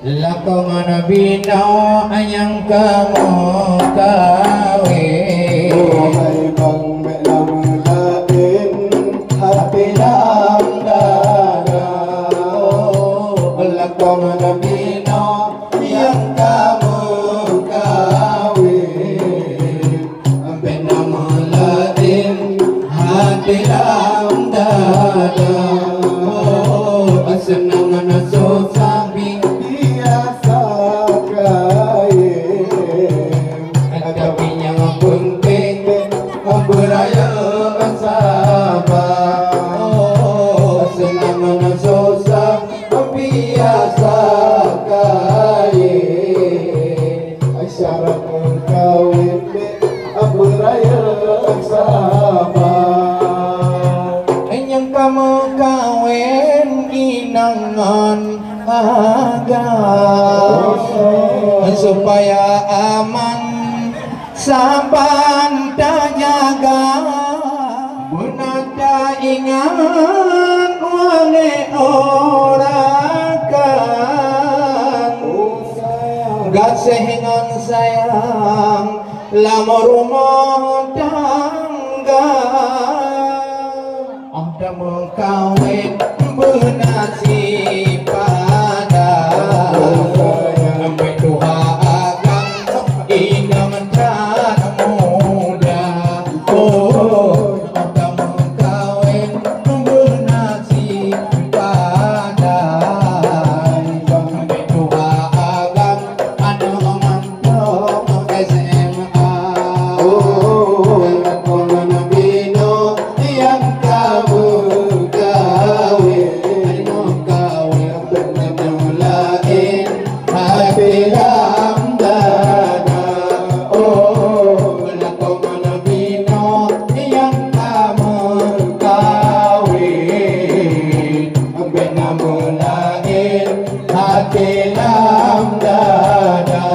Lakongan bina yang kamu kawin. Wahai bang melam lain hati dalam dada. Lakongan bina yang kamu kawin. Bina melatin hati dalam dada. Senang susah biasa kaya. tapi yang penting beraya sabar. Senang susah biasa kaya. Syarat kawin beraya sabar. Yang kamu kawin inangan agak supaya aman saban terjaga. Menata ingat oleh orang kan gak sehingan sayang lama rumah tangga. Ada mengkawin bernasib pada sampai Tuhan akan indah mentera muda. Oh, ada mengkawin bernasib pada sampai Tuhan akan ada mantap SMA. Oh, lakongan bina yang kamu kawin. Mulain hati dalam dada. Oh, lakongan bina yang kamu kawin. Bina mulain hati dalam dada.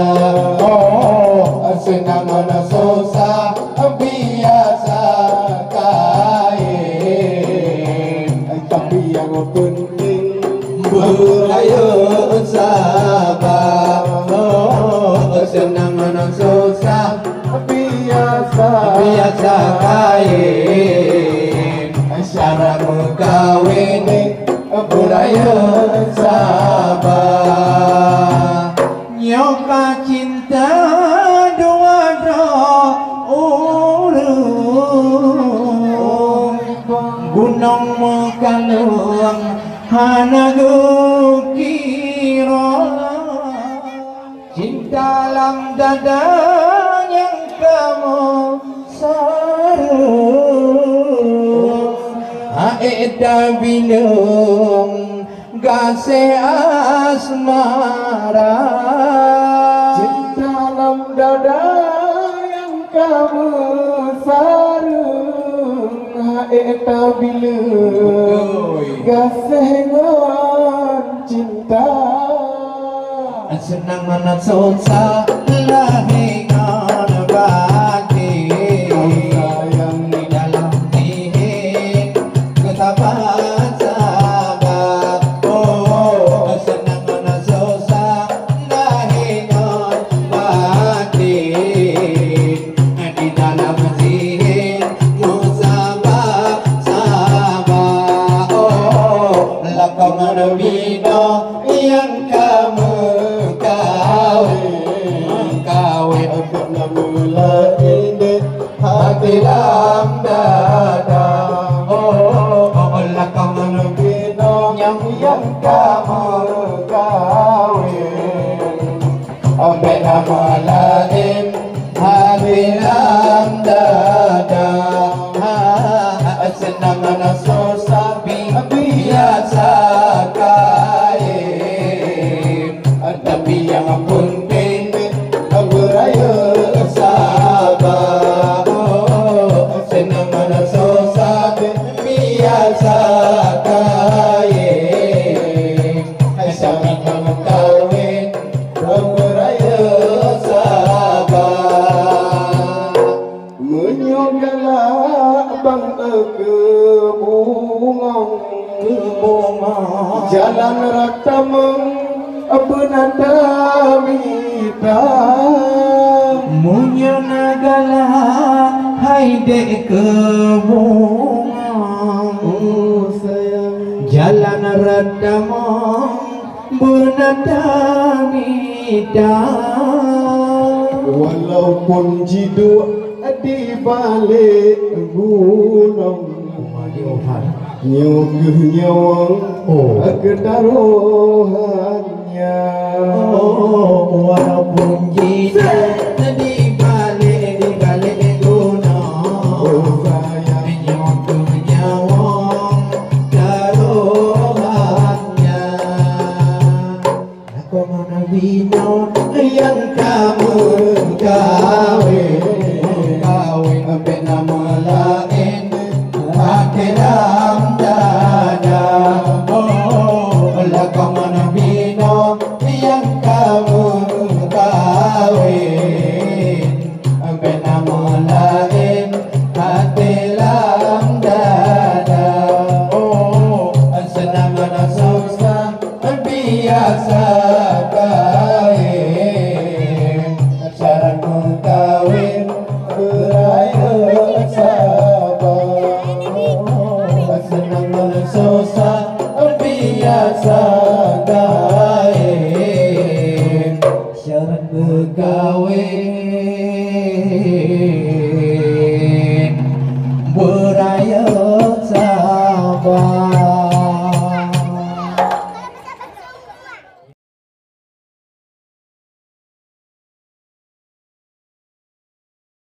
Oh, senang susah biasa kain. Tapi yang penting Beraya sabar. Oh, senang susah biasa biasa kain. Syarat kawin beraya sabar. Nyoka cinta dua urung gunung mekalung hana kira. Cinta dalam dada yang kamu sarung. Aeta bilung gasih asmara. cinta dalam dada yang kamu sarung. Eta bilung gasengan cinta. Senang mana susah lahingan batin. Sayang Di dalam diri ketabat sabar. Oh, senang mana susah lahingan batin. Di dalam diri musabah sabar. Oh, lakongan bina yang kamu kawin. Karena mula ini Hati dalam dada. Oh, lakongan bina yang kamu kawin. Bina mulain hati dalam dada. Senang susah biasa kain. Tapi yang penting beraya sabar. Oh, senang susah biasa kain. Tapi yang kawin beraya sabar. menyogala bang ke bunga Bunga jalan rata Benata mita Munyo nagala hai dek ke bunga Oh sayang Jalan redamong bernadamida Walaupun jidu di balik gunung Nyuguh nyawang kedarohannya Walaupun jitu di